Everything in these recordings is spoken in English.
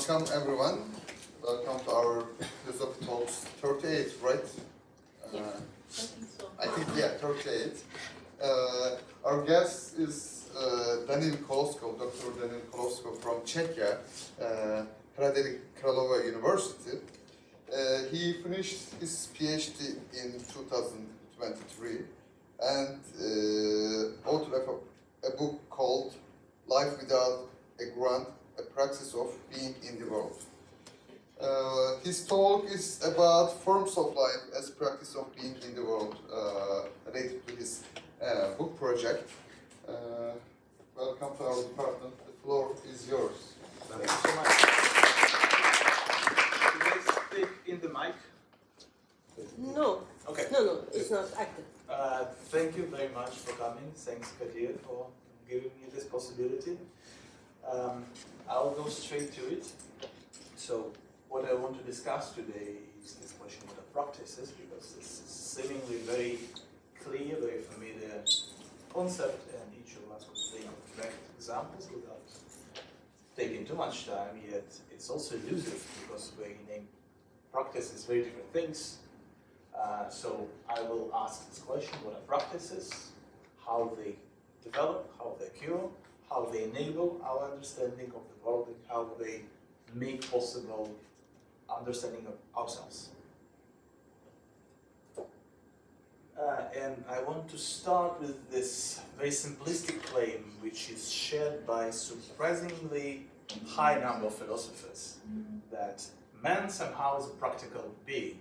Welcome everyone. Welcome to our philosophy talks 38, right? Yeah, I think so. I think, yeah, 38. Our guest is Daniil Koloskov, Dr. Daniil Koloskov from Czechia, Frederick Králové University. He finished his PhD in 2023 and authored a book called Life Without a Grant, a Praxis of Being in the World. His talk is about forms of life as practice of being in the world, related to his book project. Welcome to our department. The floor is yours. Thank you so much. Can I speak in the mic? No. Okay. No, it's not active. Thank you very much for coming. Thanks, Kadir, for giving me this possibility. I'll go straight to it. So, what I want to discuss today is this question of the practices, because this is seemingly very clear, very familiar concept, and each of us could think of direct examples without taking too much time, yet it's also elusive because we name practices very different things. So I will ask this question: what are practices, how they develop, how they occur, how they enable our understanding of the world, and how they make possible understanding of ourselves. And I want to start with this very simplistic claim, which is shared by a surprisingly high number of philosophers, that man somehow is a practical being.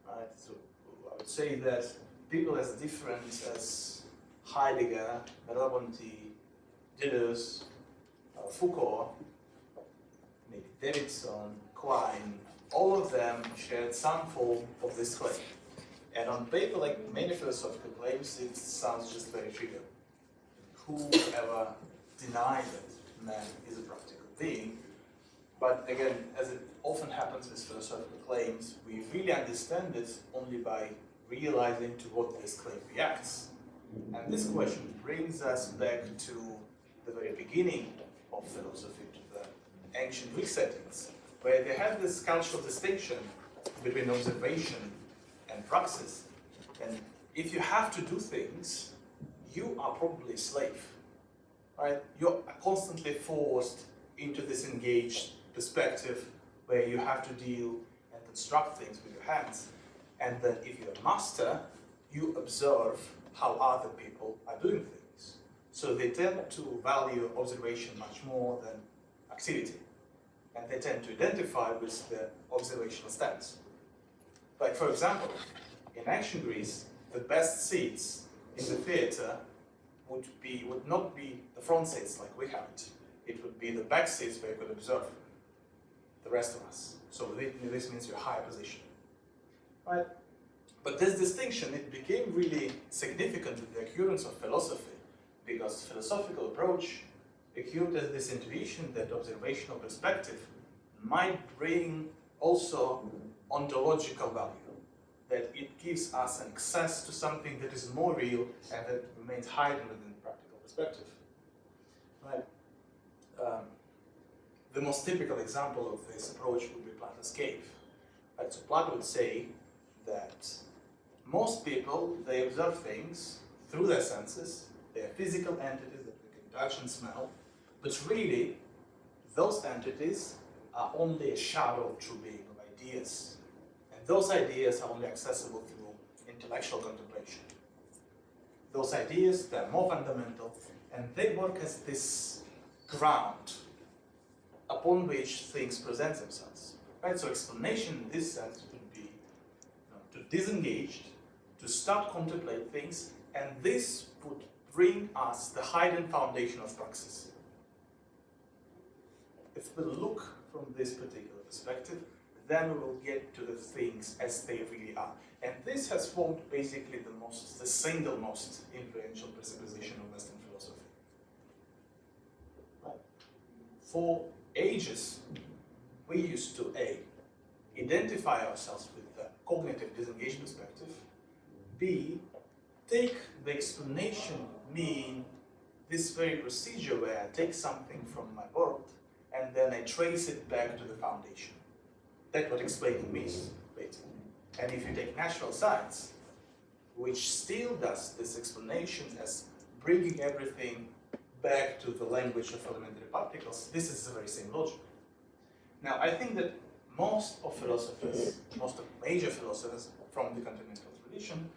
Right? So I would say that people as different as Heidegger, Merleau-Ponty, Deleuze, Foucault, maybe Davidson, Quine, all of them shared some form of this claim. And on paper, like many philosophical claims, it sounds just very trivial. Who ever denied that man is a practical being? But again, as it often happens with philosophical claims, we really understand it only by realizing to what this claim reacts. And this question brings us back to the very beginning of philosophy, to the ancient Greek settings, where they had this cultural distinction between observation and praxis. And if you have to do things, you are probably a slave, right? You're constantly forced into this engaged perspective where you have to deal and construct things with your hands. And then if you're a master, you observe how other people are doing things. So they tend to value observation much more than activity. And they tend to identify with the observational stance. Like, for example, in ancient Greece, the best seats in the theater would not be the front seats like we have it. It would be the back seats where you could observe the rest of us. So this means your higher position, right? But this distinction, it became really significant with the occurrence of philosophy, because philosophical approach occurred as this intuition that observational perspective might bring also ontological value, that it gives us an access to something that is more real and that remains hidden within practical perspective. Right? The most typical example of this approach would be Plato's cave. Right? So Plato would say that most people, they observe things through their senses. They are physical entities that we can touch and smell, but really, those entities are only a shadow of true being, of ideas. And those ideas are only accessible through intellectual contemplation. Those ideas, they're more fundamental, and they work as this ground upon which things present themselves. Right? So explanation in this sense would be to disengage, to start contemplate things, and this would bring us the hidden foundation of praxis. If we look from this particular perspective, then we will get to the things as they really are. And this has formed basically the single most influential presupposition of Western philosophy. Right? For ages, we used to identify ourselves with the cognitive disengaged perspective, B, take the explanation mean this very procedure where I take something from my world and then I trace it back to the foundation. That's what explaining means, basically. And if you take natural science, which still does this explanation as bringing everything back to the language of elementary particles, this is the very same logic. Now, I think that most of philosophers, most of major philosophers from the continental tradition,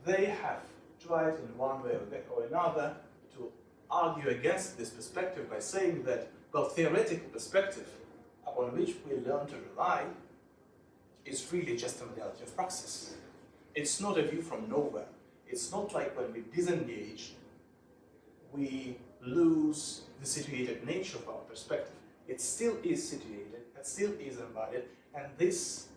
they have tried in one way or another to argue against this perspective by saying that, well, theoretical perspective upon which we learn to rely is really just a modality of praxis. It's not a view from nowhere. It's not like when we disengage, we lose the situated nature of our perspective. It still is situated, it still is embodied, and this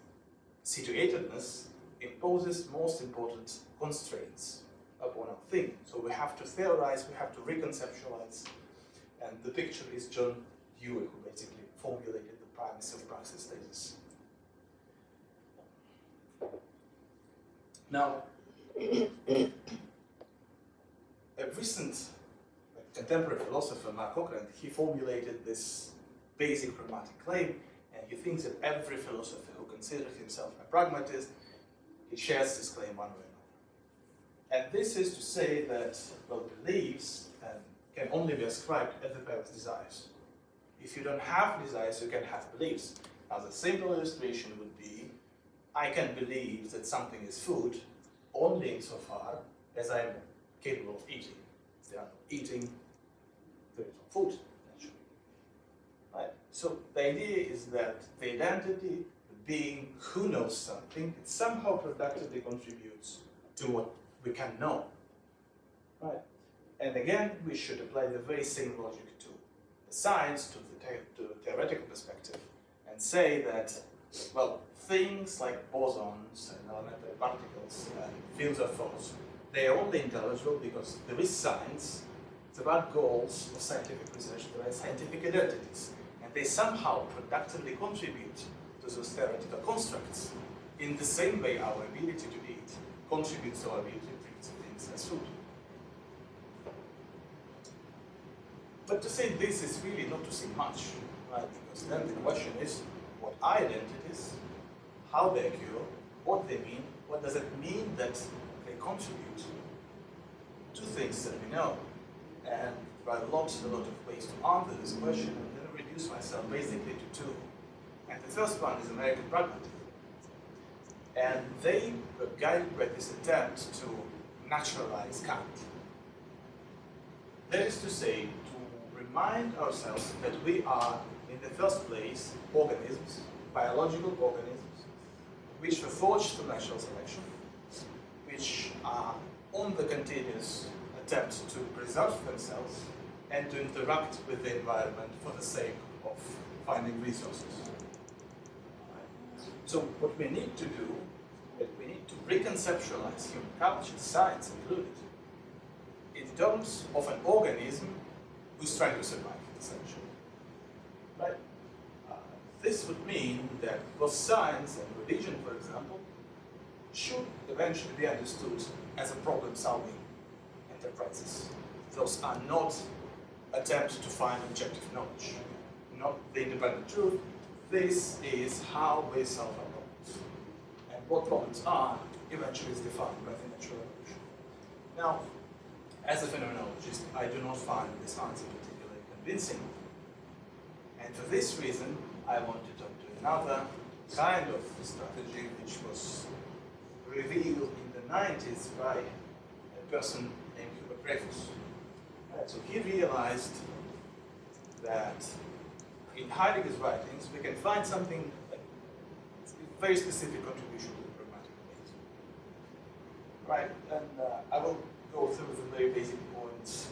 situatedness imposes most important constraints upon our thinking. So we have to theorize, we have to reconceptualize, and the picture is John Dewey, who basically formulated the primacy of praxis thesis. Now, a recent contemporary philosopher, Mark Cochran, he formulated this basic pragmatic claim, and he thinks that every philosopher who considers himself a pragmatist, he shares this claim one way or another. And this is to say that, well, beliefs can only be ascribed as the pair of desires. If you don't have desires, you can have beliefs. Now, the simple illustration would be, I can believe that something is food only insofar as I'm capable of eating. If there are no eating, there is no food, naturally. Right? So the idea is that the identity, the being who knows something, it somehow productively contributes to what we can know. Right? And again, we should apply the very same logic to the science, to the theoretical perspective, and say that, well, things like bosons and elementary particles and fields of force, they are only intelligible because there is science. It's about goals of scientific research, there are scientific identities, and they somehow productively contribute to those theoretical constructs in the same way our ability to eat contributes to our ability to treat things as food. But to say this is really not to say much, right? Because then the question is, what are identities, how they occur, what they mean, what does it mean that they contribute to things that we know? And there are a lot of ways to answer this question, and then I reduce myself basically to two. And the first one is American pragmatism. And they were guided by this attempt to naturalize Kant. That is to say, to remind ourselves that we are, in the first place, organisms, biological organisms, which were forged through natural selection, which are on the continuous attempt to preserve themselves and to interact with the environment for the sake of finding resources. So what we need to do is we need to reconceptualize human culture, science included, in terms of an organism who's trying to survive, essentially. Right? This would mean that both science and religion, for example, should eventually be understood as a problem-solving enterprises. Those are not attempts to find objective knowledge, not the independent truth. This is how we solve our problems. And what problems are eventually is defined by the natural evolution. Now, as a phenomenologist, I do not find this answer particularly convincing. And for this reason, I want to talk to another kind of strategy which was revealed in the 90s by a person named Dreyfus. So he realized that in Heidegger's writings we can find something like a very specific contribution to the pragmatic debate. Right? And I will go through the very basic points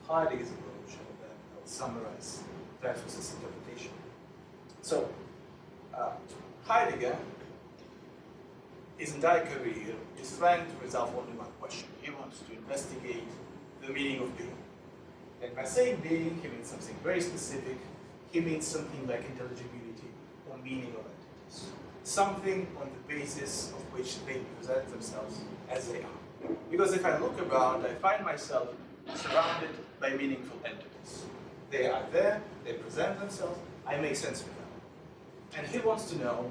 of Heidegger's approach and then I'll summarize Dreyfus's interpretation. So, Heidegger, his entire career, is trying to resolve only one question. He wants to investigate the meaning of being. And by saying being, he means something very specific. He means something like intelligibility or meaning of entities. Something on the basis of which they present themselves as they are. Because if I look around, I find myself surrounded by meaningful entities. They are there, they present themselves, I make sense of them. And he wants to know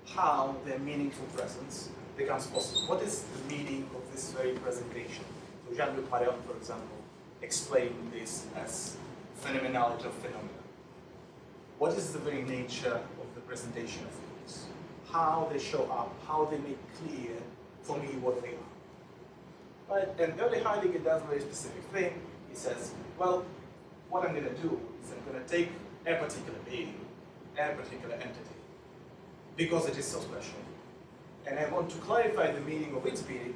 how their meaningful presence becomes possible. What is the meaning of this very presentation? So Jean-Luc Marion, for example, explained this as phenomenology of phenomena. What is the very nature of the presentation of things? How they show up, how they make clear for me what they are. Right? And early Heidegger does a very specific thing. He says, well, what I'm going to do is I'm going to take a particular being, a particular entity, because it is so special. And I want to clarify the meaning of its being,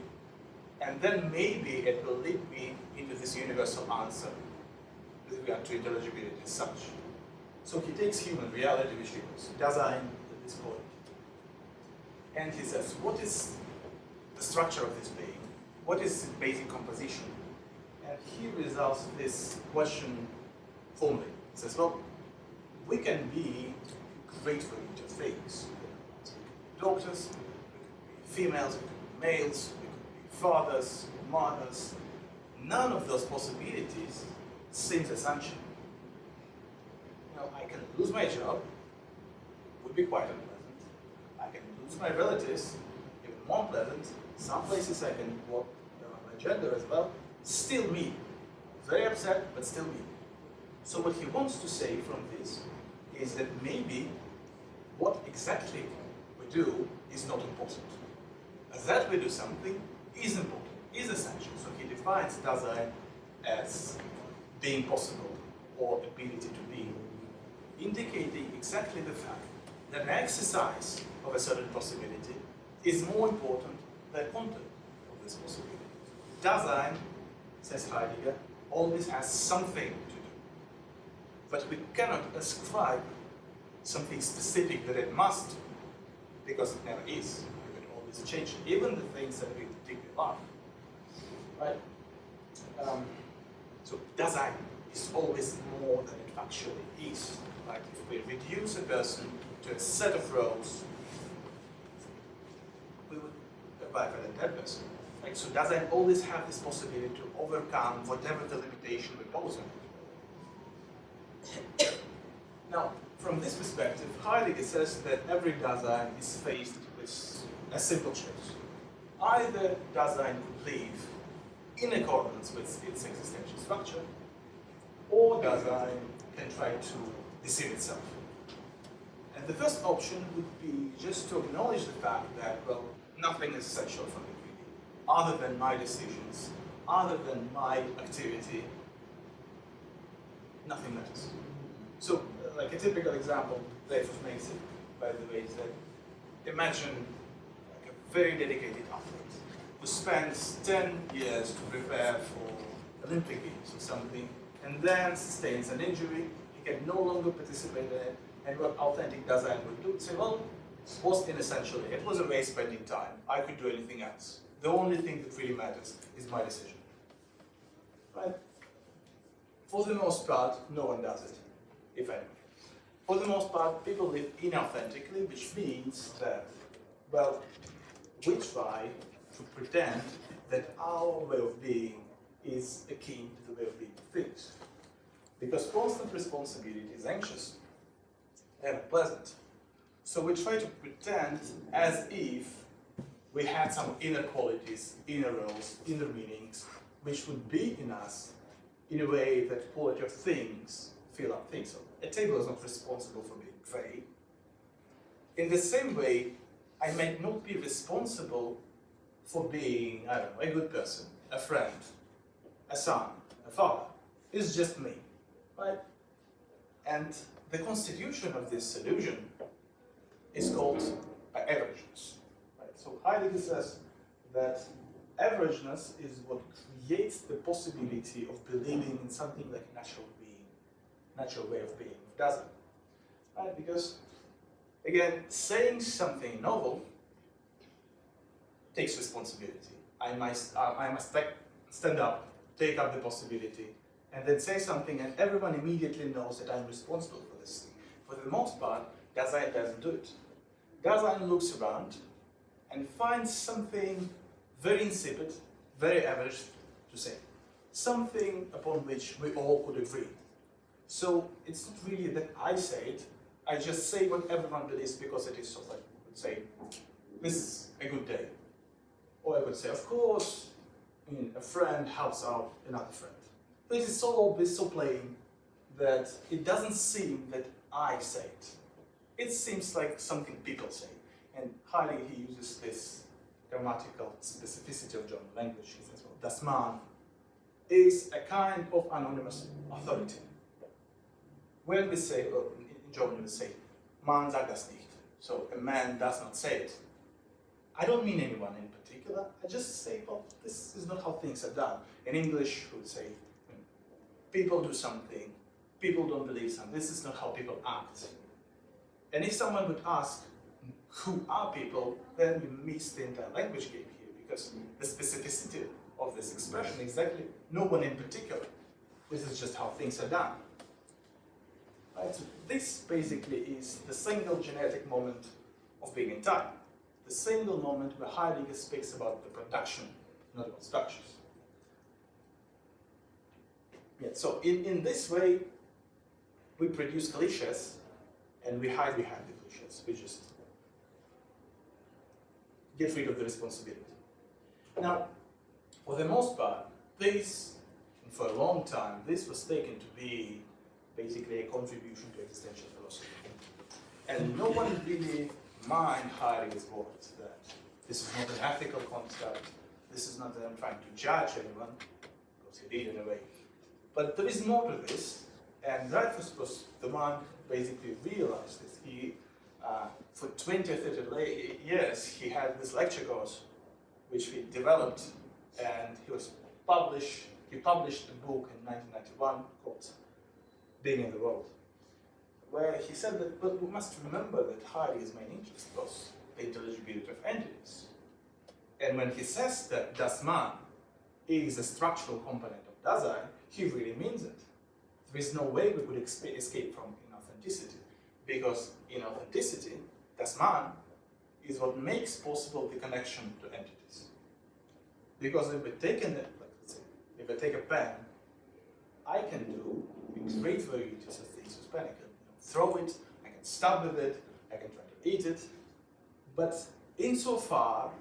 and then maybe it will lead me into this universal answer with regard to intelligibility as such. So he takes human reality, which he was Dasein at this point, and he says, what is the structure of this being? What is its basic composition? And he resolves this question formally. He says, well, we can be great for each of things. We could be doctors, we could be females, we could be males, we could be fathers, mothers. None of those possibilities seems essential. You know, I can lose my job, would be quite unpleasant. I can lose my relatives, even more pleasant. Some places I can walk around my gender as well. Still me. Very upset, but still me. So what he wants to say from this is that maybe what exactly we do is not important. That we do something is important, is essential. So he defines Dasein as being possible or ability to be, indicating exactly the fact that an exercise of a certain possibility is more important than content of this possibility. Dasein, says Heidegger, always has something to do. But we cannot ascribe something specific that it must do, because it never is. It can always change, even the things that we particularly love. Right? So Dasein is always more than it actually is. Like if we reduce a person to a set of roles, we would arrive at a dead person. Right? So Dasein always have this possibility to overcome whatever the limitation we pose on it. Now, from this perspective, Heidegger says that every Dasein is faced with a simple choice. Either Dasein could live in accordance with its existential structure, or Dasein can try to deceive itself. And the first option would be just to acknowledge the fact that, well, nothing is essential for me, really, other than my decisions, other than my activity, nothing matters. So, like a typical example, Dreyfus makes it, by the way, is that imagine like a very dedicated athlete who spends 10 years to prepare for Olympic Games or something, and then sustains an injury, he can no longer participate in it, and what authentic Dasein would do, say, well, it was inessentially, it was a waste spending time, I could do anything else. The only thing that really matters is my decision. Right? For the most part, no one does it, if anyone. For the most part, people live inauthentically, which means that, well, we try to pretend that our way of being is akin to the way of being of things. Because constant responsibility is anxious and unpleasant. So we try to pretend as if we had some inner qualities, inner roles, inner meanings, which would be in us in a way that quality of things fill up things. So a table is not responsible for being gray. In the same way, I may not be responsible for being, I don't know, a good person, a friend, a son, a father. It's just me, right? And the constitution of this illusion is called averageness. Right? So Heidegger says that averageness is what creates the possibility of believing in something like natural being, natural way of being, doesn't. Right? Because, again, saying something novel takes responsibility. I must stand up, take up the possibility, and then say something, and everyone immediately knows that I'm responsible for this thing. For the most part, Dasein doesn't do it. Dasein looks around and finds something very insipid, very average to say. Something upon which we all could agree. So it's not really that I say it, I just say what everyone believes because it is so. Like, I would say, this is a good day. Or I would say, of course, a friend helps out another friend. But it is so obvious, so plain, that it doesn't seem that I say it. It seems like something people say. And Heidi, he uses this grammatical specificity of German language. He says, well, das Man is a kind of anonymous authority. When we say, well, in German we say, man sagt das nicht. So a man does not say it. I don't mean anyone in particular. I just say, well, this is not how things are done. In English, we would say, people do something, people don't believe something. This is not how people act. And if someone would ask, who are people, then you miss the entire language game here, because the specificity of this expression exactly, no one in particular. This is just how things are done. Right? So this basically is the single genetic moment of being in time. The single moment where Heidegger speaks about the production, not about structures. Yeah, so in this way, we produce cliches, and we hide behind the cliches. We just get rid of the responsibility. Now, for the most part, this, and for a long time, this was taken to be basically a contribution to existential philosophy. And no one really mind Heidegger's words that this is not an ethical concept, this is not that I'm trying to judge anyone, because he did in a way. But there is more to this, and Dreyfus was the one who basically realized this. He, for 20 or 30 years, he had this lecture course, which he developed, and he published a book in 1991 called Being in the World, where he said that, but we must remember that Heidegger's main interest was the intelligibility of entities. And when he says that das Man is a structural component of Dasein, he really means it. There is no way we could escape from inauthenticity, because inauthenticity, das Man, is what makes possible the connection to entities. Because if we take if I take a pen, I can do great varieties of things with pen. I can throw it, I can stab with it, I can try to eat it. But insofar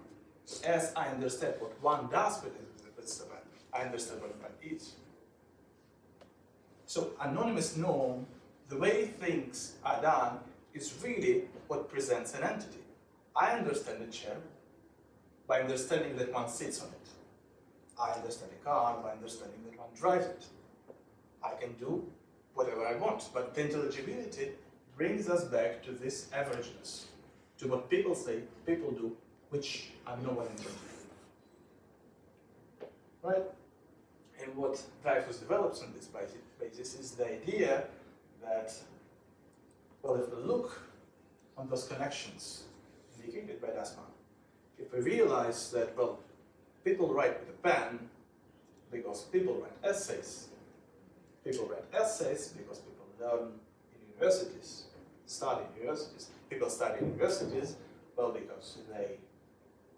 as I understand what one does with the pen, I understand what a pen is. So anonymous norm, the way things are done, is really what presents an entity. I understand a chair by understanding that one sits on it. I understand a car by understanding that one drives it. I can do whatever I want, but the intelligibility brings us back to this averageness, to what people say, people do, which I'm no one in particular. Right? And what Dreyfus develops on this basis is the idea that, well, if we look on those connections indicated by das Man, if we realize that, well, people write with a pen because people write essays. People write essays because people learn in universities, study in universities. People study in universities, well, because they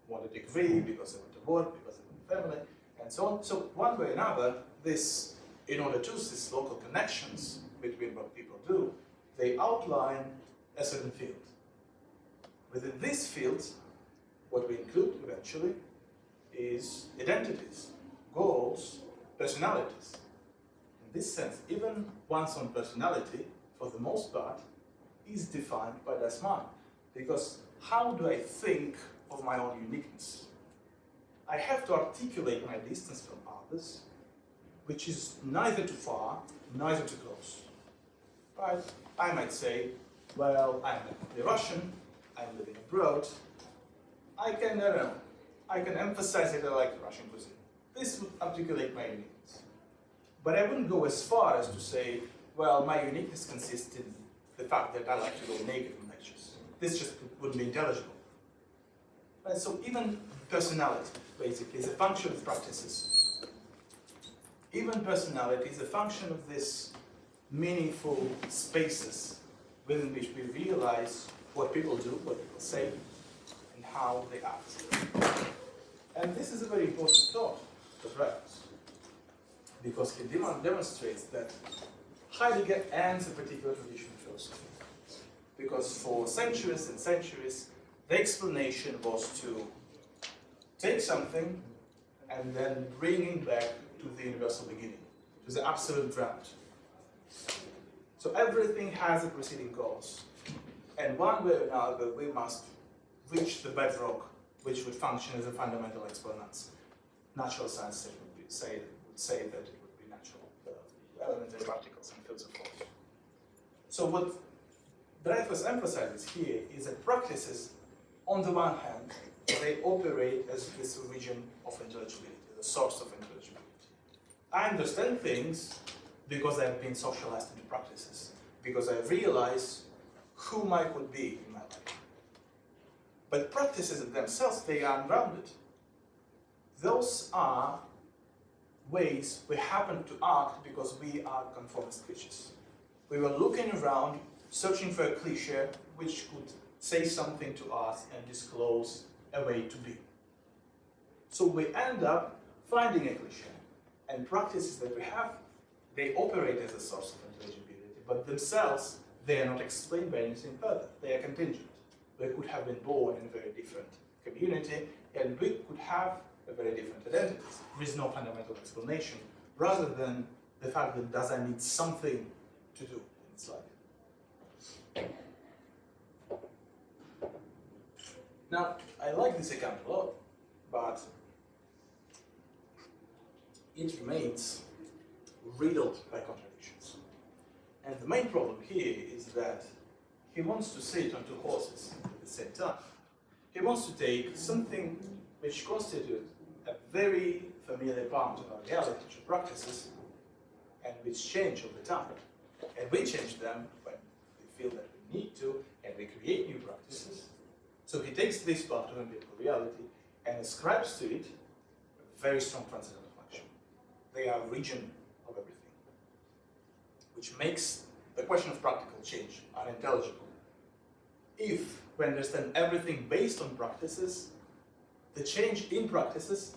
want a degree, because they want to work, because they want a family, and so on. So one way or another, this, in order to these local connections between what people do, they outline a certain field. Within this field, what we include eventually is identities, goals, personalities. In this sense, even one's own personality, for the most part, is defined by das Man. Because how do I think of my own uniqueness? I have to articulate my distance from others, which is neither too far, neither too close. Right? I might say, well, I'm ethnically Russian, I'm living abroad, I don't know, I can emphasize that I like Russian cuisine. This would articulate my uniqueness. But I wouldn't go as far as to say, well, my uniqueness consists in the fact that I like to go naked in lectures. This just wouldn't be intelligible. Right? So even personality, basically, is a function of practices. Even personality is a function of these meaningful spaces within which we realize what people do, what people say, and how they act. And this is a very important thought for Dreyfus, because he demonstrates that Heidegger ends a particular tradition of philosophy. Because for centuries and centuries, the explanation was to take something and then bring it back to the universal beginning, to the absolute ground. So everything has a preceding cause. And one way or another, we must reach the bedrock, which would function as a fundamental exponents. Natural science would say that it would be natural, elementary particles and fields of force. So what Dreyfus emphasizes here is that practices, on the one hand, they operate as this region of intelligibility, the source of intelligibility. I understand things because I've been socialized into practices, because I realize whom I could be in my life. But practices themselves, they are ungrounded. Those are ways we happen to act because we are conformist creatures. We were looking around, searching for a cliché which could say something to us and disclose a way to be. So we end up finding a cliché, and practices that we have, they operate as a source of intelligibility, but themselves, they are not explained by anything further. They are contingent. We could have been born in a very different community, and we could have a very different identity. There is no fundamental explanation, rather than the fact that does I need something to do in its life. Now, I like this account a lot, but it remains riddled by contradictions. And the main problem here is that he wants to sit on two horses at the same time. He wants to take something which constitutes a very familiar part of our reality, which are practices, and which change over time. And we change them when we feel that we need to, and we create new practices. So he takes this part of empirical reality and ascribes to it a very strong transcendental function. They are region of everything, which makes the question of practical change unintelligible. If we understand everything based on practices, the change in practices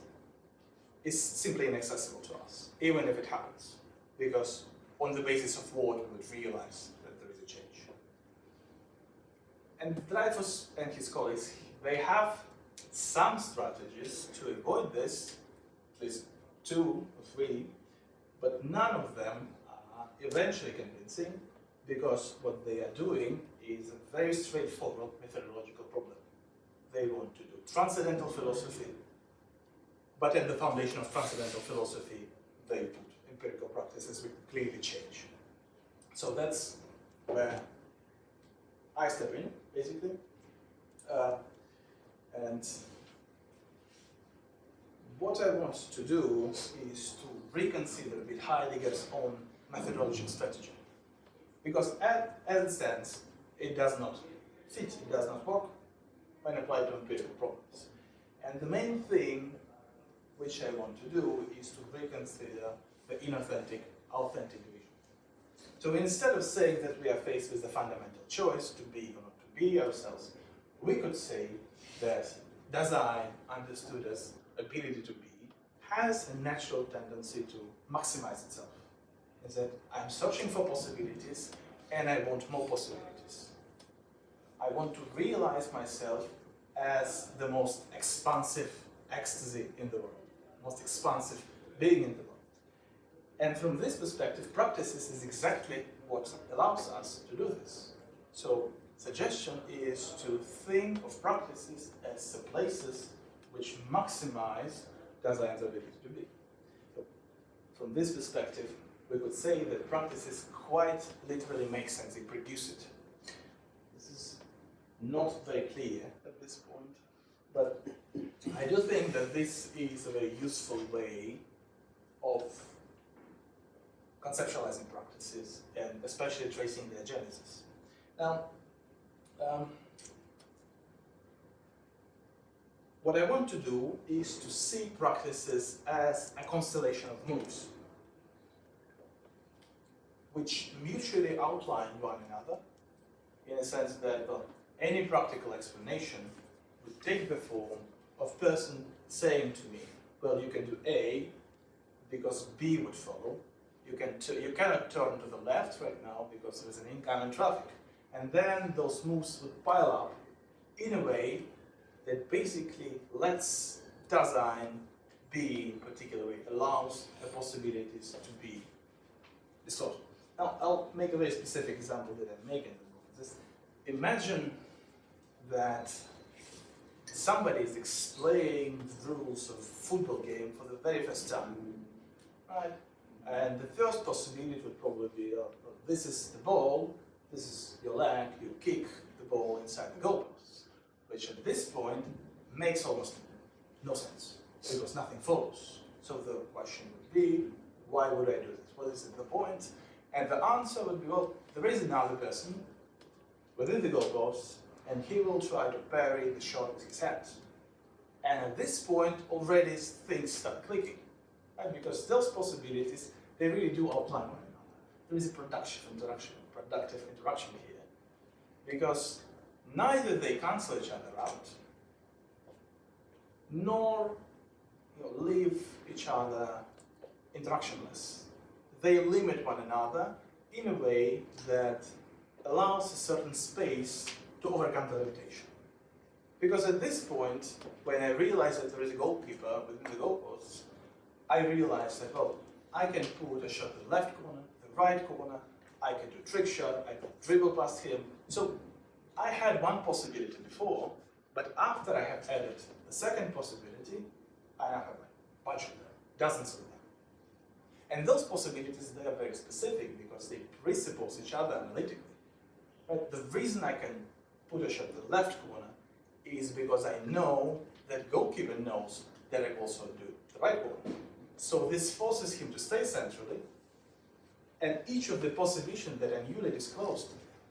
is simply inaccessible to us, even if it happens, because on the basis of what we would realize that there is a change. And Dreyfus and his colleagues, they have some strategies to avoid this, at least 2 or 3, but none of them are eventually convincing, because what they are doing is a very straightforward methodological problem. They want to do transcendental philosophy, but at the foundation of transcendental philosophy, they put empirical practices which clearly change. So that's where I step in, basically. And what I want to do is to reconsider with Heidegger's own methodological strategy. Because as it stands, it does not fit, it does not work when applied to empirical problems. And the main thing which I want to do is to reconsider the inauthentic, authentic vision. So instead of saying that we are faced with the fundamental choice to be or not to be ourselves, we could say that Dasein, understood as ability to be, has a natural tendency to maximize itself. Is that I'm searching for possibilities and I want more possibilities. I want to realize myself as the most expansive ecstasy in the world, most expansive being in the world. And from this perspective, practices is exactly what allows us to do this. So, suggestion is to think of practices as the places which maximize Dasein's ability to be. So, from this perspective, we could say that practices quite literally make sense, they produce it. This is not very clear at this point, but I do think that this is a very useful way of conceptualizing practices and especially tracing their genesis. Now, what I want to do is to see practices as a constellation of moods, which mutually outline one another, in a sense that any practical explanation would take the form of a person saying to me, well, you can do A because B would follow. you cannot turn to the left right now because there is an incoming traffic. And then those moves would pile up in a way that basically lets design be in particular way, allows the possibilities to be distorted. Now, I'll make a very specific example that I'm making. Just imagine that somebody is explaining the rules of a football game for the very first time, right? And the first possibility would probably be, this is the ball, this is your leg, you kick the ball inside the goalposts, which at this point makes almost no sense, because nothing follows. So the question would be, why would I do this? What is the point? And the answer would be, well, there is another person within the goalposts, and he will try to parry the shot with his hands. And at this point, already things start clicking, right? Because those possibilities, they really do outline one another. There is a productive interaction here, because neither they cancel each other out, nor leave each other interactionless. They limit one another in a way that allows a certain space to overcome the limitation. Because at this point, when I realize that there is a goalkeeper within the goalposts, I realize that, well, I can put a shot to the left corner, the right corner, I can do a trick shot, I can dribble past him. So I had one possibility before, but after I have added the second possibility, I now have a bunch of them, dozens of them. And those possibilities, they are very specific because they presuppose each other analytically. Right? The reason I can put a shot to the left corner is because I know that goalkeeper knows that I also do the right corner. So this forces him to stay centrally, and each of the possibilities that are newly disclosed,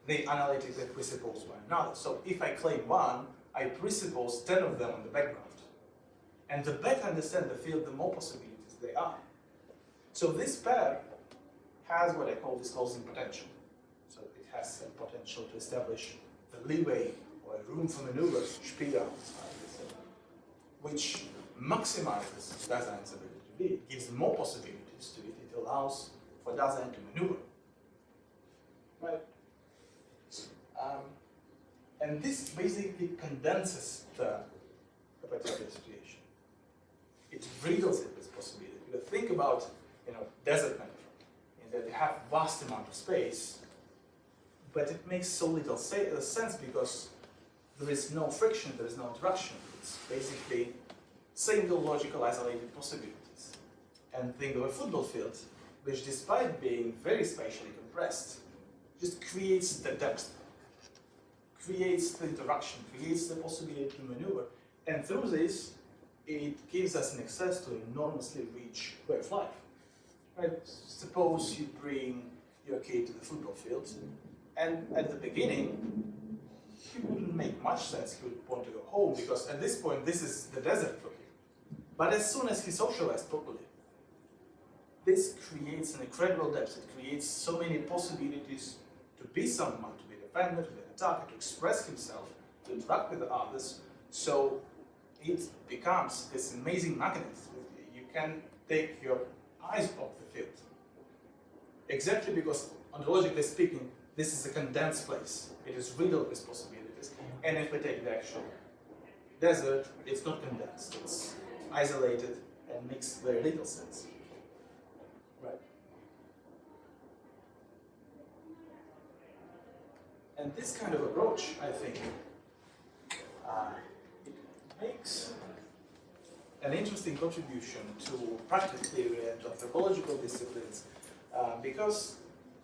they analytically presuppose one another. So if I claim one, I presuppose 10 of them on the background. And the better I understand the field, the more possibilities there are. So this pair has what I call disclosing potential. So it has a potential to establish the leeway or a room for maneuver, Spielraum, which maximizes Dasein's ability to be. It gives more possibilities to it. It allows for Dasein to maneuver. Right? And this basically condenses the particular situation. It riddles it with possibility. Because think about, desert metaphor, in that you have vast amount of space, but it makes so little sense because there is no friction, there is no interaction. It's basically single logical isolated possibilities. And think of a football field, which despite being very spatially compressed, just creates the depth, creates the interaction, creates the possibility to maneuver. And through this, it gives us an access to enormously rich way of life. Right? Suppose you bring your kid to the football field, and at the beginning, he wouldn't make much sense. He would want to go home because at this point, this is the desert for him. But as soon as he socialized properly, this creates an incredible depth. It creates so many possibilities to be someone, to be a defender, to be an attacker, to express himself, to interact with the others. So it becomes this amazing mechanism. You can take your eyes off the field. Exactly because, ontologically speaking, this is a condensed place. It is riddled with possibilities. And if we take the actual desert, it's not condensed. It's isolated and makes very little sense. Right. And this kind of approach, I think, it makes an interesting contribution to practical theory and to anthropological disciplines because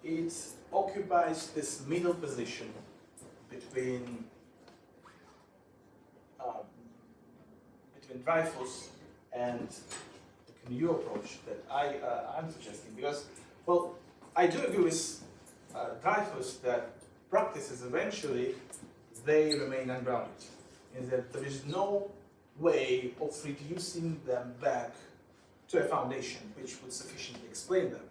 it occupies this middle position between Dreyfus and the new approach that I'm suggesting. Because, well, I do agree with Dreyfus that practices eventually they remain ungrounded, in that there is no way of reducing them back to a foundation which would sufficiently explain them.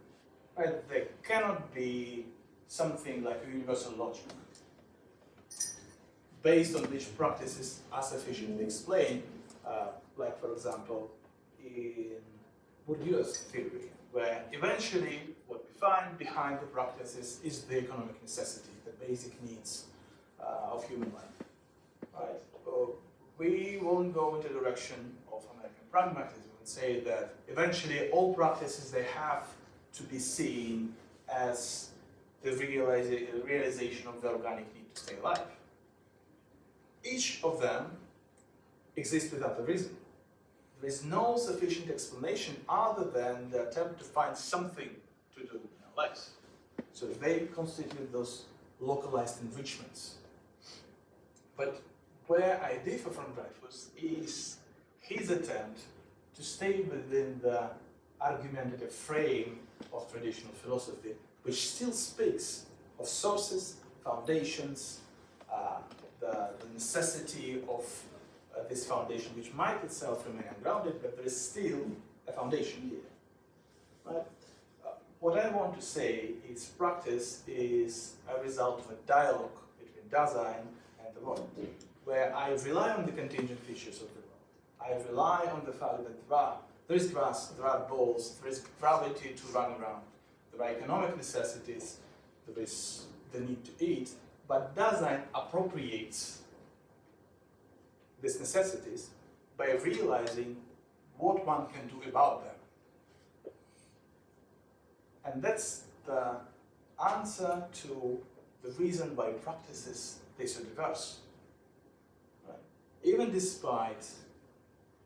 Right? There cannot be something like a universal logic based on which practices are sufficiently explained, like for example in Bourdieu's theory, where eventually what find behind the practices is the economic necessity, the basic needs of human life. Right? We won't go into the direction of American pragmatism and say that eventually all practices, they have to be seen as the realization of the organic need to stay alive. Each of them exists without a reason. There is no sufficient explanation other than the attempt to find something to do in our lives. So they constitute those localized enrichments. But where I differ from Dreyfus is his attempt to stay within the argumentative frame of traditional philosophy, which still speaks of sources, foundations, the necessity of this foundation, which might itself remain ungrounded, but there is still a foundation here. Right? What I want to say is practice is a result of a dialogue between Dasein and the world, where I rely on the contingent features of the world. I rely on the fact that there is grass, there are balls, there is gravity to run around, there are economic necessities, there is the need to eat, but Dasein appropriates these necessities by realizing what one can do about them. And that's the answer to the reason why practices, they so diverse. Right? Even despite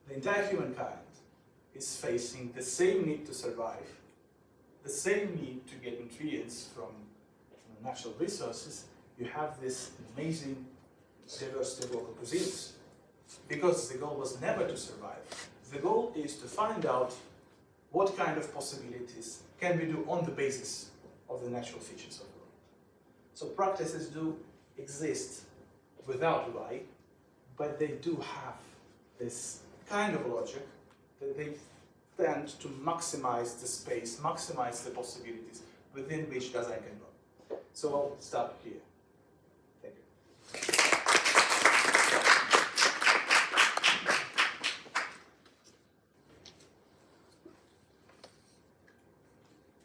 the entire humankind is facing the same need to survive, the same need to get nutrients from natural resources, you have this amazing diversity of local cuisines. Because the goal was never to survive. The goal is to find out what kind of possibilities can we do on the basis of the natural features of the world. So practices do exist without why, but they do have this kind of logic that they tend to maximize the space, maximize the possibilities within which Dasein can go. So I'll stop here. Thank you.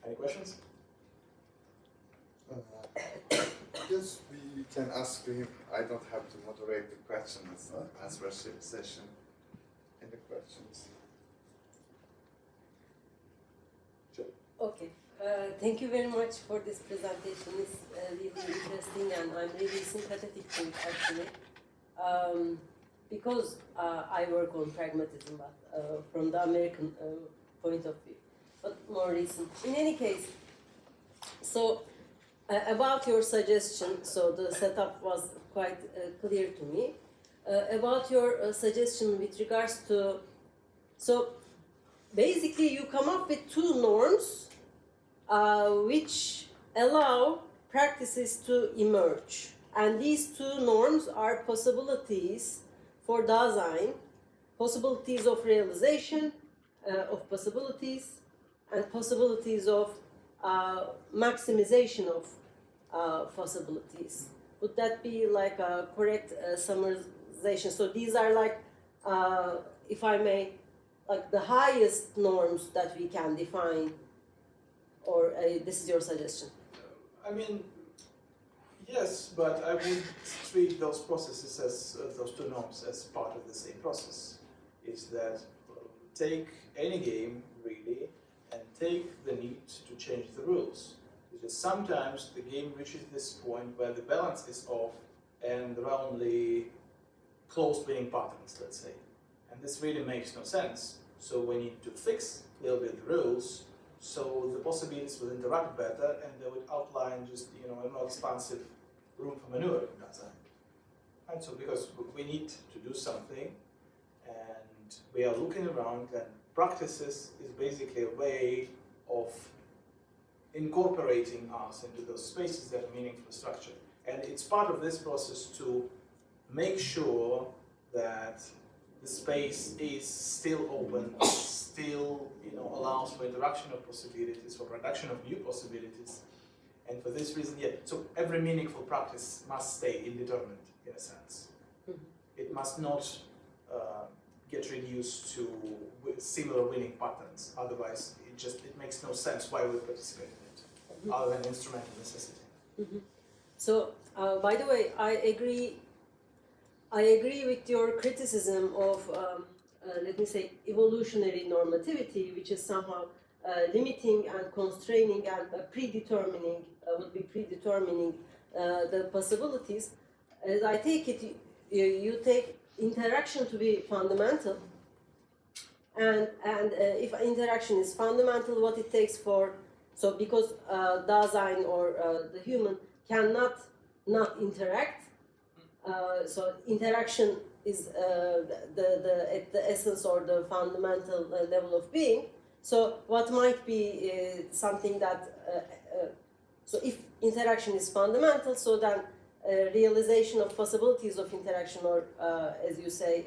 Any questions? Yes, we can ask him. I don't have to moderate the question and answer session. Any questions? Sure. Okay. Thank you very much for this presentation. It's really interesting, and I'm really sympathetic to it actually. Because I work on pragmatism, but from the American point of view, but more recent. In any case, so about your suggestion, so the setup was quite clear to me. About your suggestion with regards to, so basically you come up with two norms which allow practices to emerge. And these two norms are possibilities for Dasein, possibilities of realization of possibilities, and possibilities of maximization of possibilities. Would that be like a correct summarization? So these are like, if I may, like the highest norms that we can define, or this is your suggestion? I mean, yes, but I would treat those processes as, those two norms as part of the same process. Is that take any game, really, and take the need to change the rules. Because sometimes the game reaches this point where the balance is off and there are only closed winning patterns, let's say. And this really makes no sense. So we need to fix a little bit the rules so the possibilities will interact better and they would outline just, a more expansive room for maneuver in Dasein. And so because we need to do something and we are looking around, and practices is basically a way of incorporating us into those spaces that are meaningful structure. And it's part of this process to make sure that the space is still open, still allows for interaction of possibilities, for production of new possibilities. And for this reason, so every meaningful practice must stay indeterminate in a sense. It must not get reduced to similar winning patterns. Otherwise, it makes no sense why we participate in it. other than instrumental necessity. So, by the way, I agree with your criticism of, let me say, evolutionary normativity, which is somehow limiting and constraining and predetermining, would be predetermining the possibilities. As I take it, you take interaction to be fundamental, and if interaction is fundamental, what it takes for, so because Dasein or the human cannot not interact, so interaction is at the essence or the fundamental level of being. So what might be something that, so if interaction is fundamental, so then realization of possibilities of interaction, or as you say,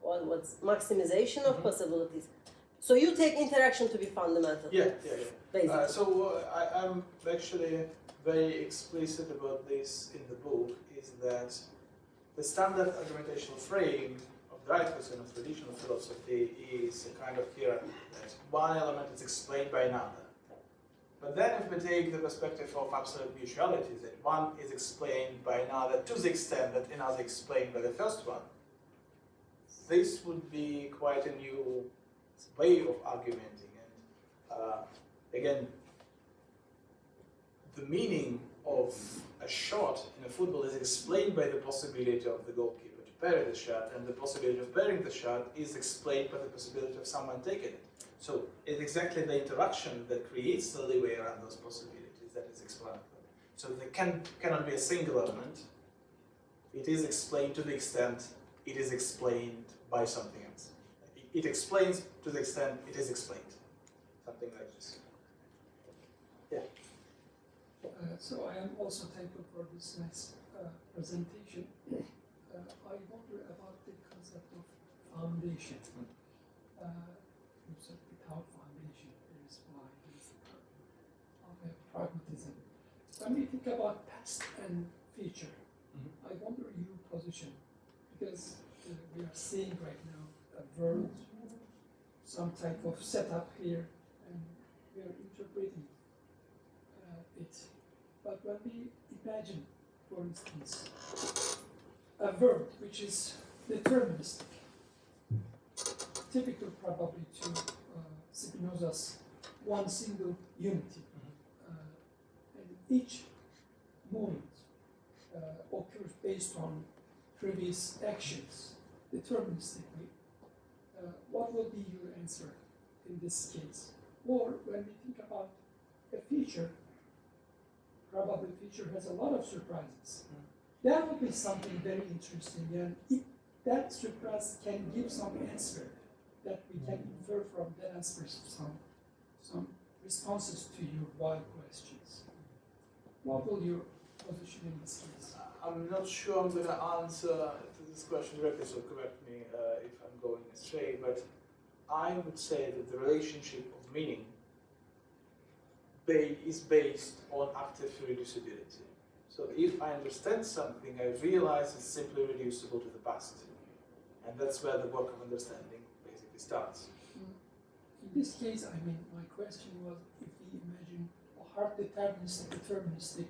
what's maximization of possibilities. So you take interaction to be fundamental. Yeah. Basically. So I'm actually very explicit about this in the book, is that the standard argumentational frame of Dreyfus and of traditional philosophy is a kind of hierarchy, that one element is explained by another. But then if we take the perspective of absolute mutuality, that one is explained by another to the extent that another is explained by the first one, this would be quite a new way of argumenting. And again, the meaning of a shot in a football is explained by the possibility of the goalkeeper to parry the shot, and the possibility of parrying the shot is explained by the possibility of someone taking it. So it's exactly the interaction that creates the leeway around those possibilities that is explanatory. So there cannot be a single element. It is explained to the extent it is explained by something else. It explains to the extent it is explained. Something like this. Yeah. So I am also thankful for this nice presentation. I wonder about the concept of foundation. You said without foundation, there is blind pragmatism. When we think about past and future, I wonder your position, because we are seeing right now a world, some type of setup here, and we are interpreting it. But when we imagine, for instance, a world which is deterministic, typical probably to Spinoza's one single unity, and each moment occurs based on previous actions, deterministically, what will be your answer in this case? Or when we think about a future, probably future has a lot of surprises. That would be something very interesting, and if that surprise can give some answer that we can infer from that answers some responses to your why questions. What will your position in this case? I'm not sure I'm going to answer to this question directly, so correct me if I'm going astray, but I would say that the relationship of meaning is based on active reducibility. So if I understand something, I realize it's simply reducible to the past. And that's where the work of understanding basically starts. In this case, I mean, my question was, if we imagine a hard deterministic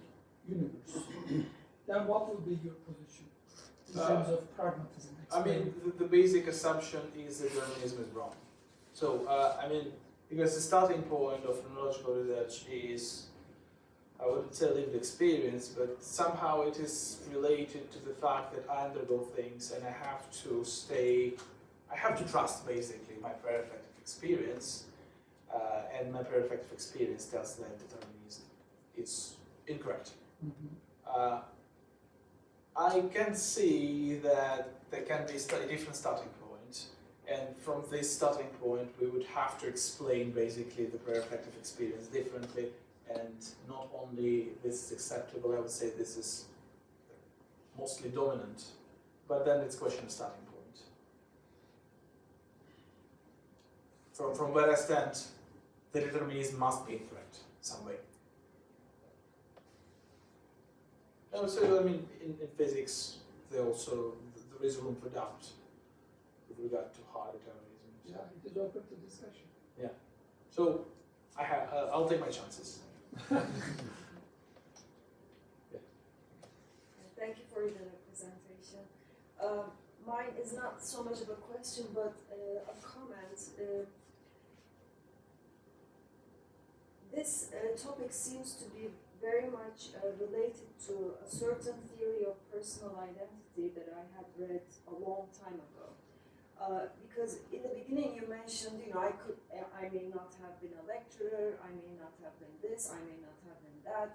universe, then what will be your position in terms of pragmatism? I mean, the basic assumption is that determinism is wrong. So, I mean, because the starting point of phenomenological research is, I wouldn't say lived experience, but somehow it is related to the fact that I undergo things and I have to trust basically my pre-reflective experience, and my pre-reflective experience tells that determinism is incorrect. I can see that there can be a different starting point, and from this starting point we would have to explain basically the pre-reflective experience differently, and not only this is acceptable, I would say this is mostly dominant, but then it's a question of starting point. From where I stand, the determinism must be incorrect some way. So, I mean, in physics, there is room for doubt with regard to hard determinism. Yeah, it is open to discussion. Yeah. So, I'll take my chances. Thank you for the presentation. Mine is not so much of a question, but a comment. This topic seems to be very much related to a certain theory of personal identity that I had read a long time ago. Because in the beginning you mentioned, I may not have been a lecturer, I may not have been this, I may not have been that.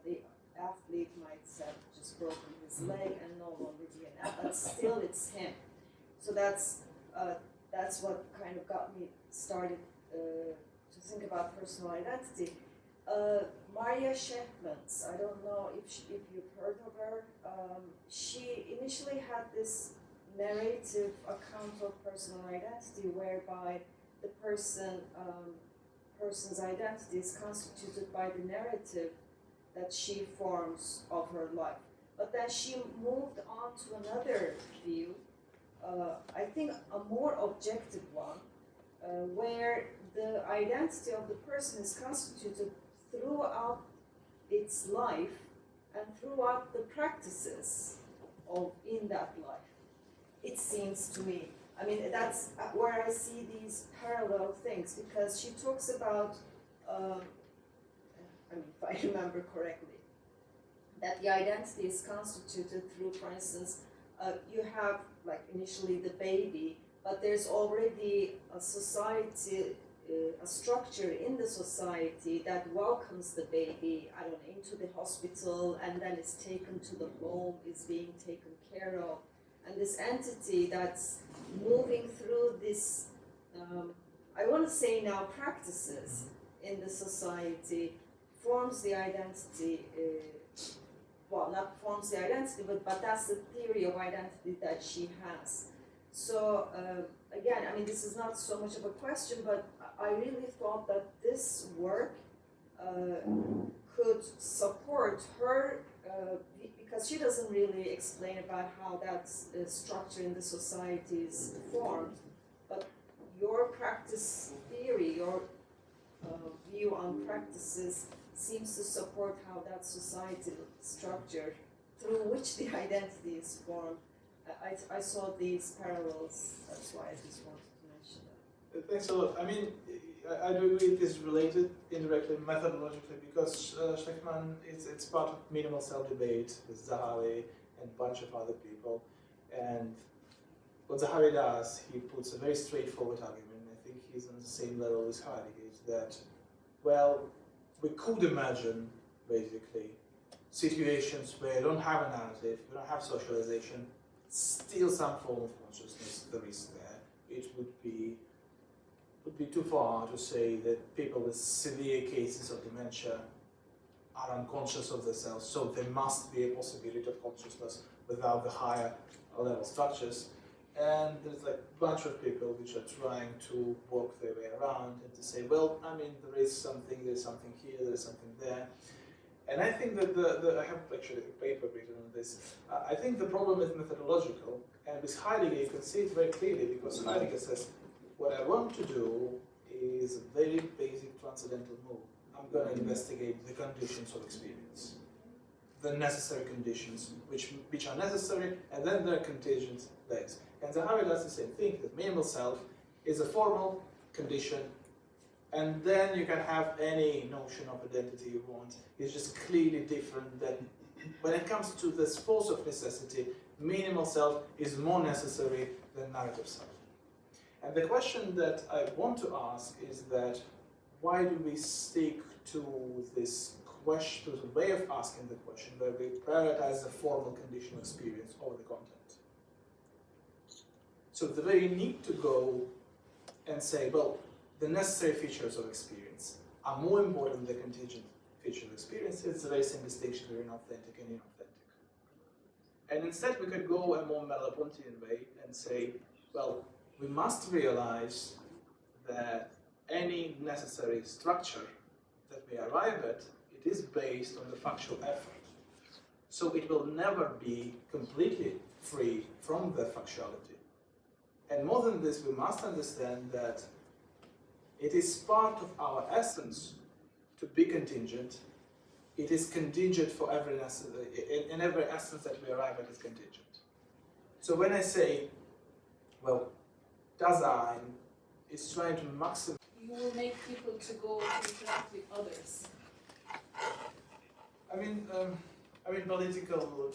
The athlete might have just broken his leg and no longer be an athlete, but still it's him. So that's what kind of got me started to think about personal identity. Maria Shefmans, I don't know if you've heard of her. She initially had this narrative account of personal identity whereby the person's identity is constituted by the narrative that she forms of her life. But then she moved on to another view, I think a more objective one, where the identity of the person is constituted throughout its life and throughout the practices in that life. It seems to me. I mean, that's where I see these parallel things, because she talks about, if I remember correctly, that the identity is constituted through, for instance, you have, like, initially the baby, but there's already a society, a structure in the society that welcomes the baby, I don't know, into the hospital, and then is taken to the home, is being taken care of. And this entity that's moving through this, I want to say now, practices in the society, forms the identity, well, not forms the identity, but that's the theory of identity that she has. So, again, I mean, this is not so much of a question, but I really thought that this work could support her, because she doesn't really explain about how that structure in the society is formed, but your practice theory, your view on practices seems to support how that society structure through which the identity is formed. I saw these parallels, that's why I just wanted to mention that. Thanks a lot. I mean, I do agree it is related indirectly, methodologically, because Schlechtman, it's part of minimal self debate with Zahavi and a bunch of other people. And what Zahavi does, he puts a very straightforward argument. I think he's on the same level as Heidegger, is that, well, we could imagine, basically, situations where you don't have a narrative, you don't have socialization, still some form of consciousness there is there. It would be too far to say that people with severe cases of dementia are unconscious of themselves, so there must be a possibility of consciousness without the higher level structures. And there's like a bunch of people which are trying to work their way around and to say, well, I mean, there's something here, there's something there. And I think that I have actually a paper written on this. I think the problem is methodological, and with Heidegger you can see it very clearly, because Heidegger says, what I want to do is a very basic transcendental move. I'm going to investigate the conditions of experience, the necessary conditions, which are necessary, and then there are contingent legs. And Zahavi does the same thing, that minimal self is a formal condition, and then you can have any notion of identity you want. It's just clearly different than, when it comes to this force of necessity, minimal self is more necessary than narrative self. And the question that I want to ask is that, why do we stick to this question, to the way of asking the question, where we prioritize the formal conditional experience over the content? So the very need to go and say, well, the necessary features of experience are more important than the contingent features of experience. It's a very same distinction between authentic and inauthentic. And instead we could go a more Merleau-Pontian way and say, well, we must realize that any necessary structure that we arrive at, it is based on the factual effort. So it will never be completely free from the factuality. And more than this, we must understand that it is part of our essence to be contingent, it is contingent for every in every essence that we arrive at is contingent. So when I say, well, Dasein is trying to maximize. You will make people to go to interact with others. I mean, political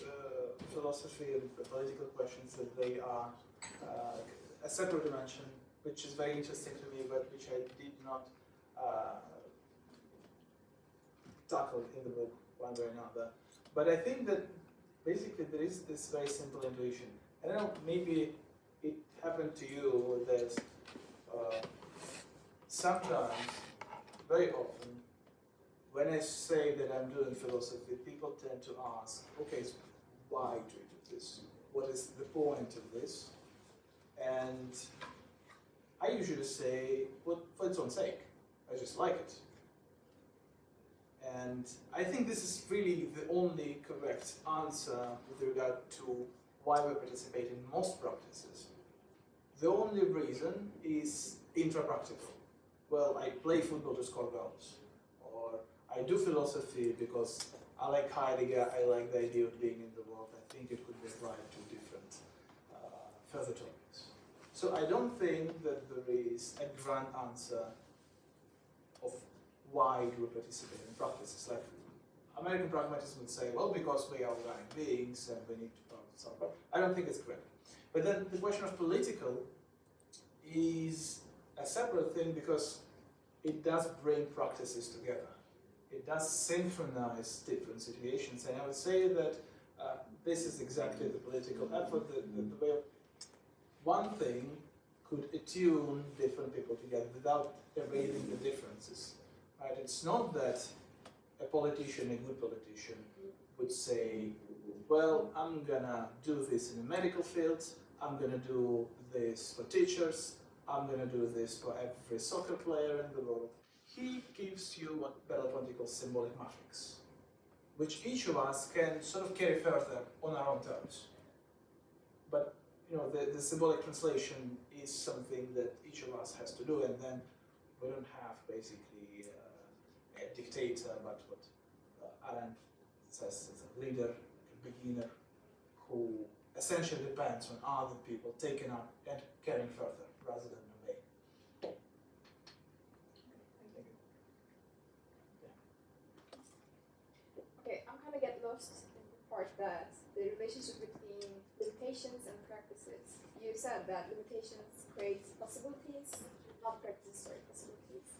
philosophy and the political questions, that they are a separate dimension, which is very interesting to me, but which I did not tackle in the book one way or another. But I think that basically there is this very simple intuition. I don't know, maybe it happened to you that sometimes, very often, when I say that I'm doing philosophy, people tend to ask, okay, so why do you do this? What is the point of this? And I usually say, well, for its own sake. I just like it. And I think this is really the only correct answer with regard to why we participate in most practices. The only reason is intra-practical. Well, I play football to score goals. Or I do philosophy because I like Heidegger, I like the idea of being in the world. I think it could be applied to different further topics. So I don't think that there is a grand answer of why do we participate in practices. Like American pragmatism would say, well, because we are organic beings and we need to solve problems. I don't think it's correct. But then the question of political is a separate thing because it does bring practices together. It does synchronize different situations. And I would say that this is exactly the political effort, the way one thing could attune different people together without erasing the differences. Right? It's not that a politician, a good politician, would say, well, I'm gonna do this in the medical field, I'm gonna do this for teachers, I'm gonna do this for every soccer player in the world. He gives you what Belafonte calls symbolic matrix, which each of us can sort of carry further on our own terms. But you know, the symbolic translation is something that each of us has to do, and then we don't have basically a dictator, but what Arendt says is a leader, a beginner, who essentially depends on other people taking up and carrying further rather than obeying. Okay, I'm kind of get lost in the part that the relationship between limitations and practices. You said that limitations create possibilities, not practices, sorry, possibilities.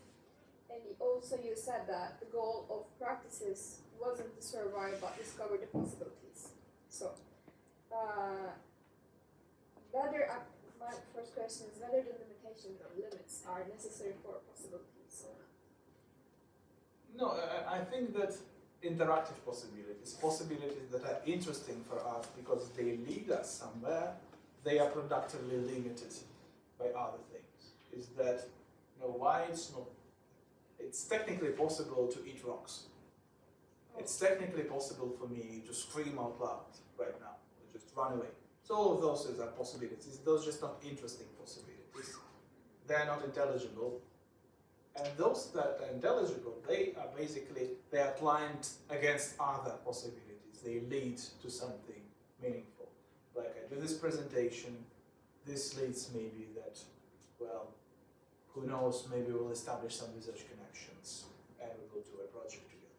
And you said that the goal of practices wasn't to survive but discover the possibilities. So, my first question is whether the limitations or limits are necessary for possibilities. No, I think that interactive possibilities that are interesting for us because they lead us somewhere, they are productively limited by other things. Is that, you know, why it's not, it's technically possible to eat rocks. It's technically possible for me to scream out loud right now, or just run away. So all of those are possibilities. Those are just not interesting possibilities. They are not intelligible. And those that are intelligible, they are basically, they are aligned against other possibilities. They lead to something meaningful. Like I do this presentation, this leads maybe that, well, who knows, maybe we'll establish some research connections and we will do a project together.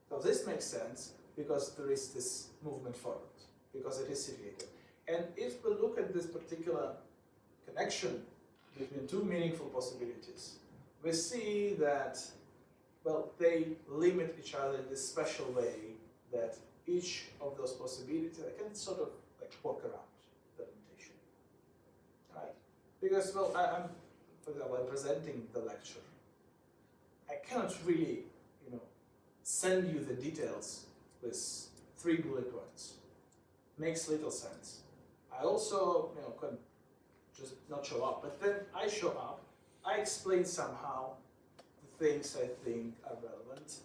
So this makes sense because there is this movement forward, because it is situated. And if we look at this particular connection between two meaningful possibilities, we see that, well, they limit each other in this special way that each of those possibilities can sort of like work around the limitation, right? Because, well, I'm, for example, I'm presenting the lecture. I cannot really, you know, send you the details with 3 bullet points. Makes little sense. I also, you know, can just not show up, but then I show up. I explain somehow the things I think are relevant,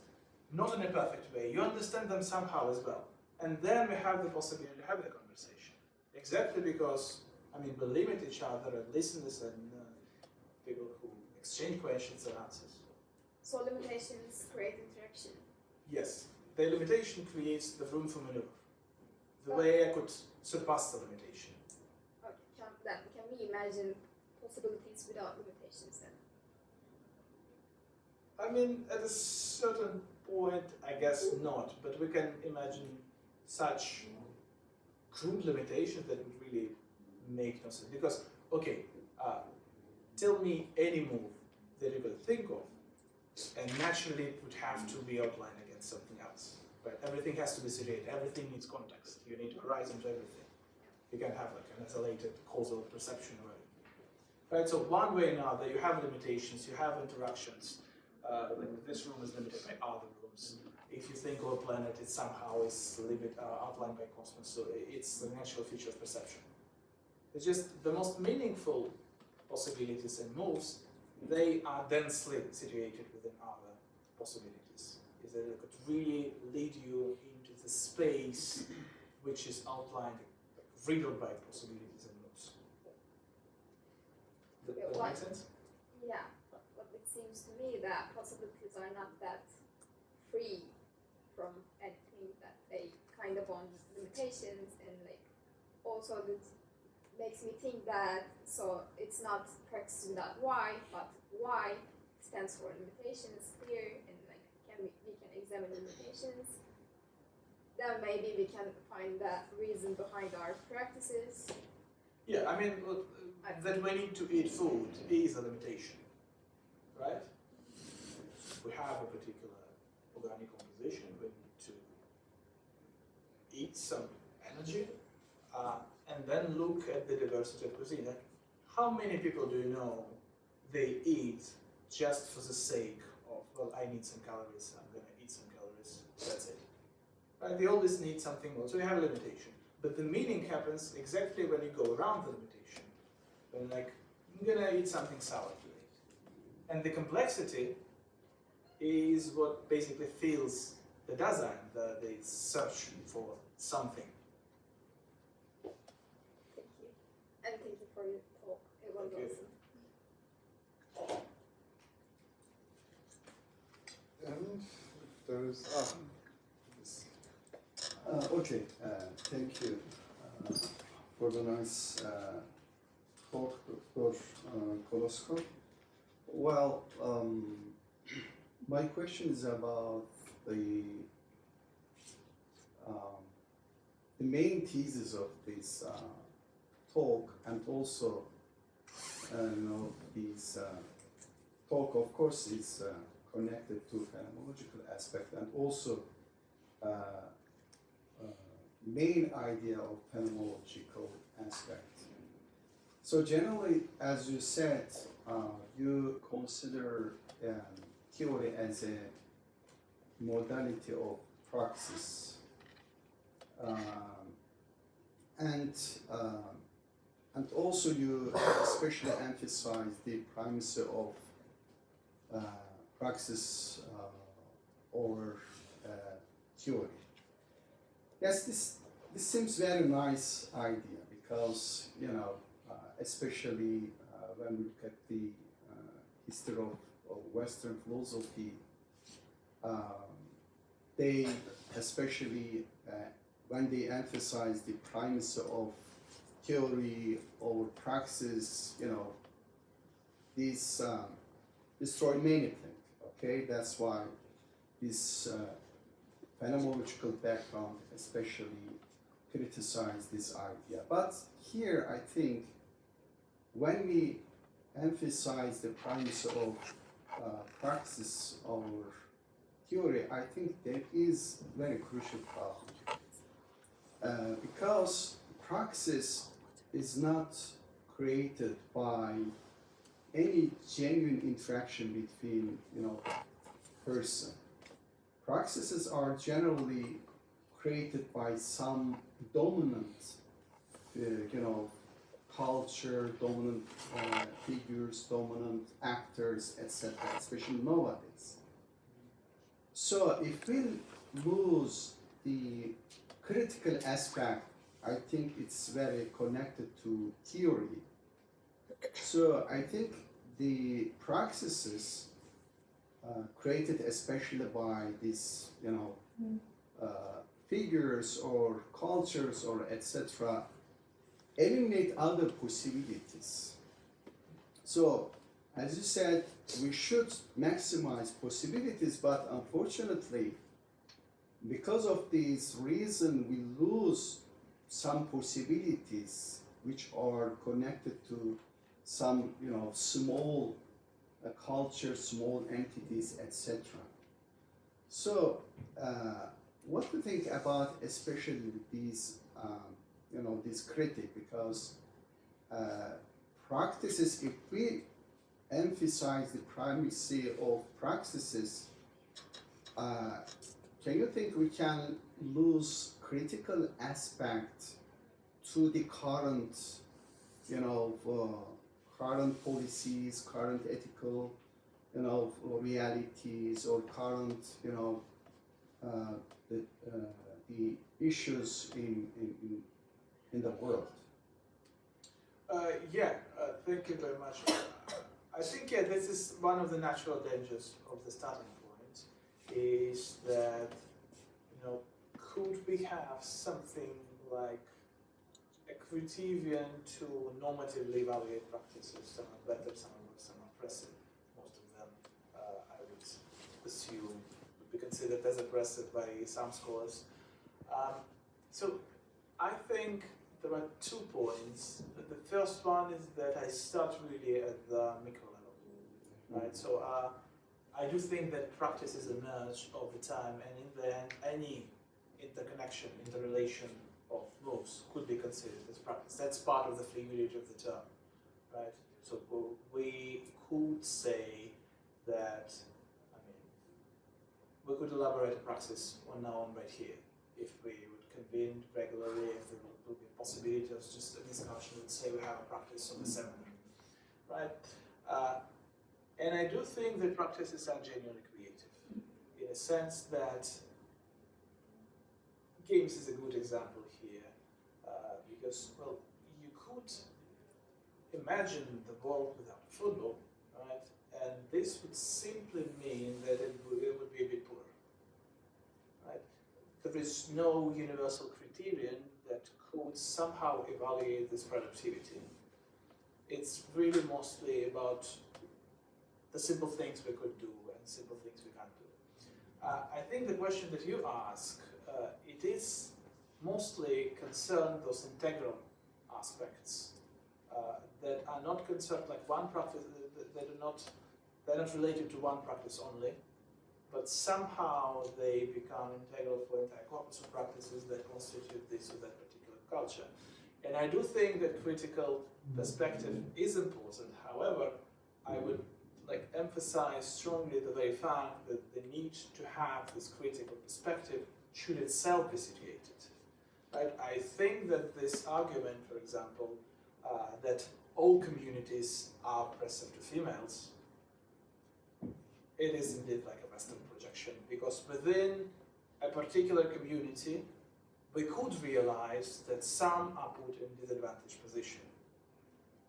not in a perfect way. You understand them somehow as well. And then we have the possibility to have the conversation. Exactly because, I mean, we limit each other and listeners and people who exchange questions and answers. So limitations create interaction. Yes, the limitation creates the room for maneuver. The way I could surpass the limitation. Okay, can we imagine possibilities without limitations then? I mean, at a certain point, I guess not, but we can imagine such crude limitations that would really make no sense. Because, okay, tell me any move that you could think of, and naturally it would have to be outlined against something else. Right? Everything has to be situated, everything needs context. You need horizon to everything. You can have like an isolated causal perception of everything. Right? So one way or another, you have limitations, you have interactions. Like this room is limited by other rooms. If you think of a planet, it somehow is outlined by cosmos, so it's the natural feature of perception. It's just the most meaningful possibilities and moves, they are densely situated within other possibilities. Is that it could really lead you into the space which is outlined, riddled by possibilities and moves. Does that make sense? Yeah, but it seems to me that possibilities are not that free from anything, that they kind of on limitations, and like also that makes me think that so it's not practice without why, but why stands for limitations here, and like we can examine limitations. Then maybe we can find the reason behind our practices. Yeah, I mean, that we need to eat food is a limitation, right? We have a particular organic composition, we need to eat some energy, and then look at the diversity of cuisine. Like, how many people do you know they eat just for the sake of, well, I need some calories, I'm going to eat some calories, that's it. Right? They always need something more, so you have a limitation. But the meaning happens exactly when you go around the limitation. When like, I'm going to eat something sour today. And the complexity is what basically fills the Dasein, the search for something. Thank you. And thank you for your talk. It was Thank you. awesome. And there is this. Okay, thank you for the nice talk, Dr. Koloskov. Well, my question is about the main thesis of this talk, and also, this talk, of course, is connected to phenomenological aspect, and also main idea of phenomenological aspect. So generally, as you said, you consider theory as a modality of praxis, and also you especially emphasize the primacy of praxis over theory. Yes, this seems very nice idea, because especially when we look at the history of Western philosophy, they especially when they emphasize the primacy of theory over praxis, these destroy many things. Okay, that's why this phenomenological background especially criticize this idea. But here I think when we emphasize the primacy of praxis over theory, I think there is a very crucial problem. Because praxis is not created by any genuine interaction between person. Praxises are generally created by some dominant, culture, dominant figures, dominant actors, etc., especially nowadays. So if we lose the critical aspect, I think it's very connected to theory. So I think the praxises created especially by these, you know, figures or cultures or etc., eliminate other possibilities. So, as you said, we should maximize possibilities, but unfortunately, because of this reason, we lose some possibilities which are connected to some, you know, small cultures, small entities, etc. So, what do you think about, especially with these, you know, this critic? Because practices, if we emphasize the primacy of practices, can you think we can lose critical aspect to the current, you know, current policies, current ethical, you know, realities, or current, you know, the issues in the world? Thank you very much. I think this is one of the natural dangers of the starting point, is that, you know, could we have something like a criterion to normatively evaluate practices? Some are better, some are worse, some are oppressive. Most of them, I would assume, would be considered as oppressive by some scholars. So I think there are 2 points. The first one is that I start really at the micro level, right? So I do think that practices emerge over time, and in the end, any interconnection, interrelation of moves could be considered as practice. That's part of the fluidity of the term, right? So we could say that, I mean, we could elaborate a praxis on now on right here. If we would convene regularly, if there would be a possibility of just a discussion, let's say we have a practice on the seminar, right? And I do think that practices are genuinely creative, in a sense that games is a good example here, because, well, you could imagine the world without football, right? And this would simply mean that it would be a bit poor, right? There is no universal criterion that could somehow evaluate this productivity. It's really mostly about the simple things we could do and simple things we can't do. I think the question that you ask, it is mostly concerned those integral aspects that are not concerned like one practice, they're not related to one practice only, but somehow they become integral for entire corpus of practices that constitute this or that particular culture. And I do think that critical perspective is important. However, I would emphasize strongly the very fact that the need to have this critical perspective should itself be situated. Right? I think that this argument, for example, that all communities are oppressive to females, it is indeed like a Western projection, because within a particular community, we could realize that some are put in disadvantaged position.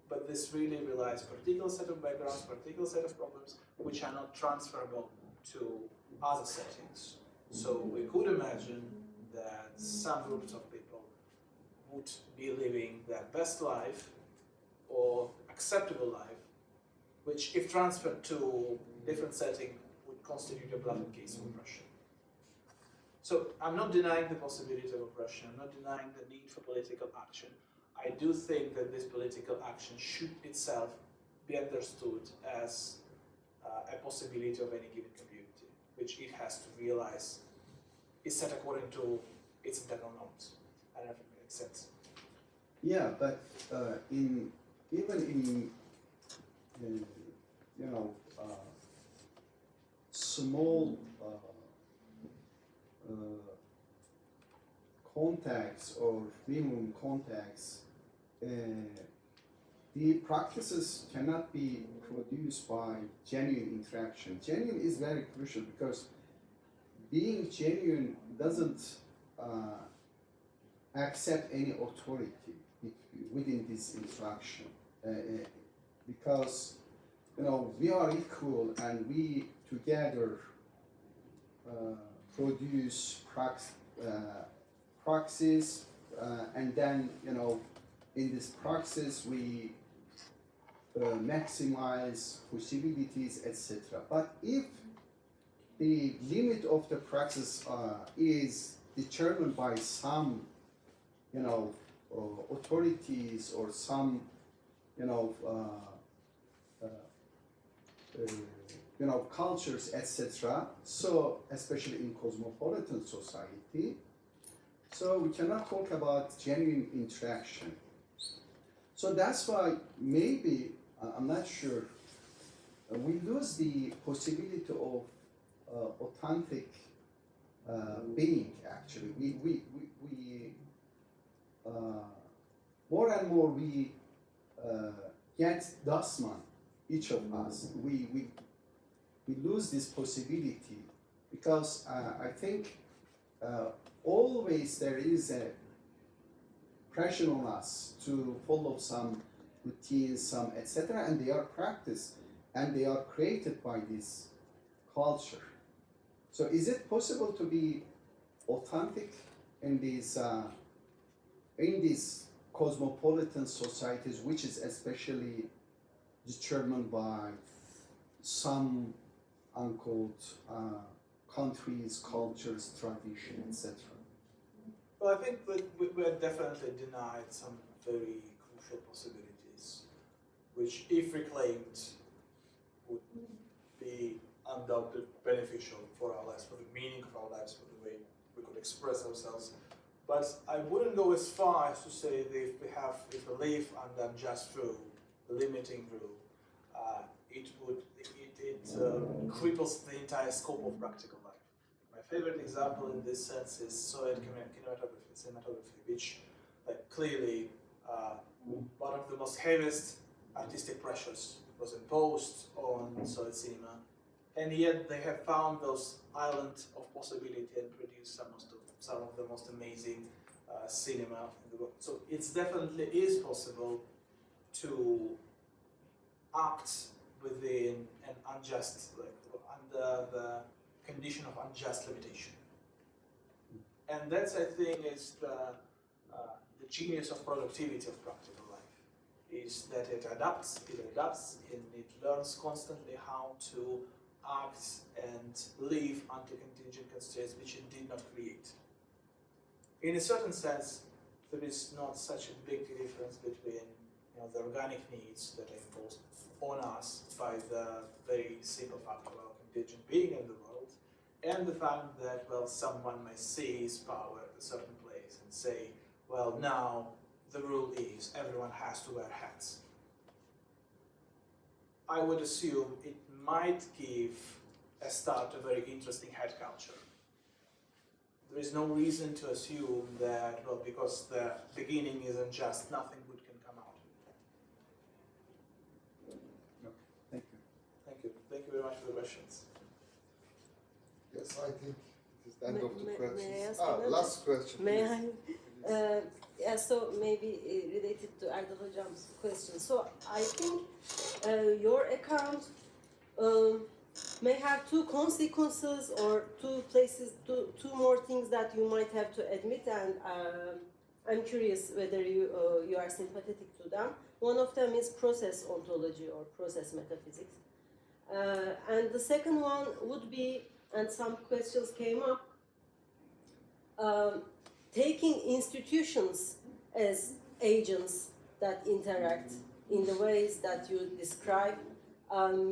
But this really relies particular set of backgrounds, particular set of problems, which are not transferable to other settings. So we could imagine that some groups of people would be living their best life or acceptable life, which if transferred to different setting would constitute a blatant case of oppression. So I'm not denying the possibility of oppression, I'm not denying the need for political action. I do think that this political action should itself be understood as a possibility of any given community, which it has to realize is set according to its internal norms. I don't know if it makes sense. Yeah, but even in you know, small contacts or minimum contacts, the practices cannot be produced by genuine interaction. Genuine is very crucial, because being genuine doesn't accept any authority within this interaction, because we are equal and we together produce praxis, and then, in this praxis we maximize possibilities, etc. But if the limit of the praxis is determined by some, authorities or some, cultures, etc. So, especially in cosmopolitan society, so we cannot talk about genuine interaction. So that's why maybe, I'm not sure, we lose the possibility of authentic being, actually. We more and more we get Dasman, each of us. We lose this possibility because I think always there is a pressure on us to follow some routines, some etc., and they are practiced and they are created by this culture. So is it possible to be authentic in these cosmopolitan societies, which is especially determined by some uncalled countries, cultures, tradition, etc.? Well, I think that we're definitely denied some very crucial possibilities, which, if reclaimed, would be undoubtedly beneficial for our lives, for the meaning of our lives, for the way we could express ourselves. But I wouldn't go as far as to say that if we live under unjust rule, limiting rule, it cripples the entire scope of practical life. My favorite example in this sense is Soviet cinematography, which clearly one of the most heaviest artistic pressures was imposed on Soviet cinema, and yet they have found those islands of possibility and produced some of the most amazing cinema in the world. So it definitely is possible to act within an unjust, under the condition of unjust limitation. And that's, I think, is the genius of productivity of practical life, is that it adapts, and it learns constantly how to act and live under contingent constraints which it did not create. In a certain sense, there is not such a big difference between the organic needs that are imposed on us by the very simple fact of our contingent being in the world, and the fact that, well, someone may seize power at a certain place and say, well, now the rule is everyone has to wear hats. I would assume it might give a start to a very interesting hat culture. There is no reason to assume that, well, because the beginning is unjust, nothing good can come out of it. Okay, thank you. Thank you. Thank you very much for the questions. Yes, I think it is the end of the May I questions. ask another? Last question. May please. I? Yeah, so maybe related to Erdal Hocam's question. So I think your account may have two consequences or two more things that you might have to admit, and I'm curious whether you are sympathetic to them. One of them is process ontology or process metaphysics. And the second one would be, and some questions came up, taking institutions as agents that interact in the ways that you describe,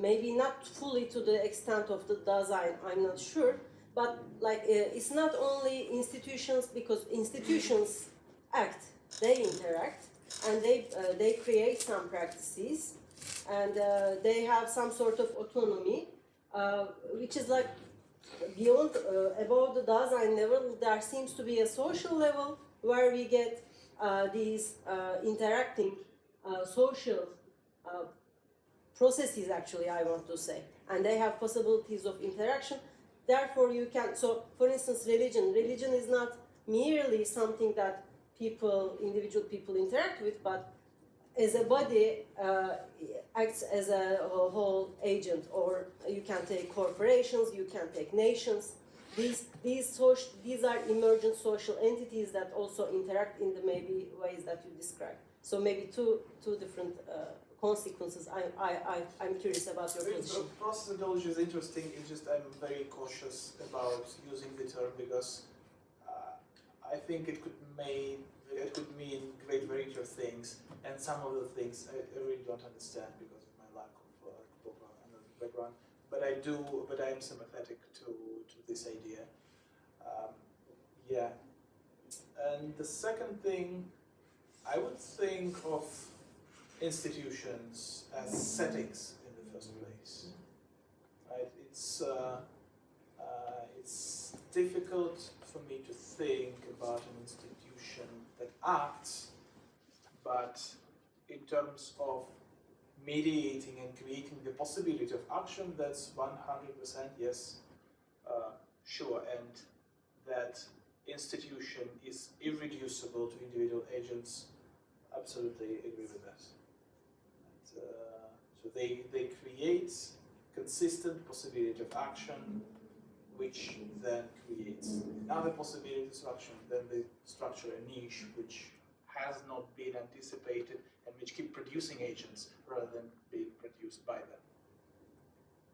maybe not fully to the extent of the Dasein, I'm not sure, but it's not only institutions, because institutions act, they interact, and they create some practices, and they have some sort of autonomy, which is beyond, above the Dasein level. There seems to be a social level where we get these interacting social processes, actually, I want to say, and they have possibilities of interaction. Therefore, you can, so for instance, religion is not merely something that individual people interact with, but as a body acts as a whole agent, or you can take corporations, you can take nations. These are emergent social entities that also interact in the maybe ways that you described. So maybe two different consequences. I'm curious about your position. Process ontology is interesting. It's just I'm very cautious about using the term because I think it could mean great variety of things, and some of the things I really don't understand because of my lack of background. But I am sympathetic to this idea. Yeah. And the second thing, I would think of institutions as settings in the first place. Right? It's difficult for me to think about an institution that acts, but in terms of mediating and creating the possibility of action, that's 100% yes, sure, and that institution is irreducible to individual agents, absolutely agree with that. And, so they create consistent possibility of action, which then creates another possibility of action, then they structure a niche which has not been anticipated and which keep producing agents rather than being produced by them.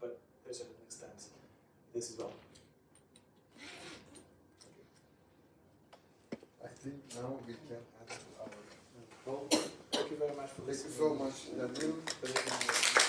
But to a certain extent, this is all. I think now we can add to our call. Thank you very much for Thank you listening. so much, Daniil.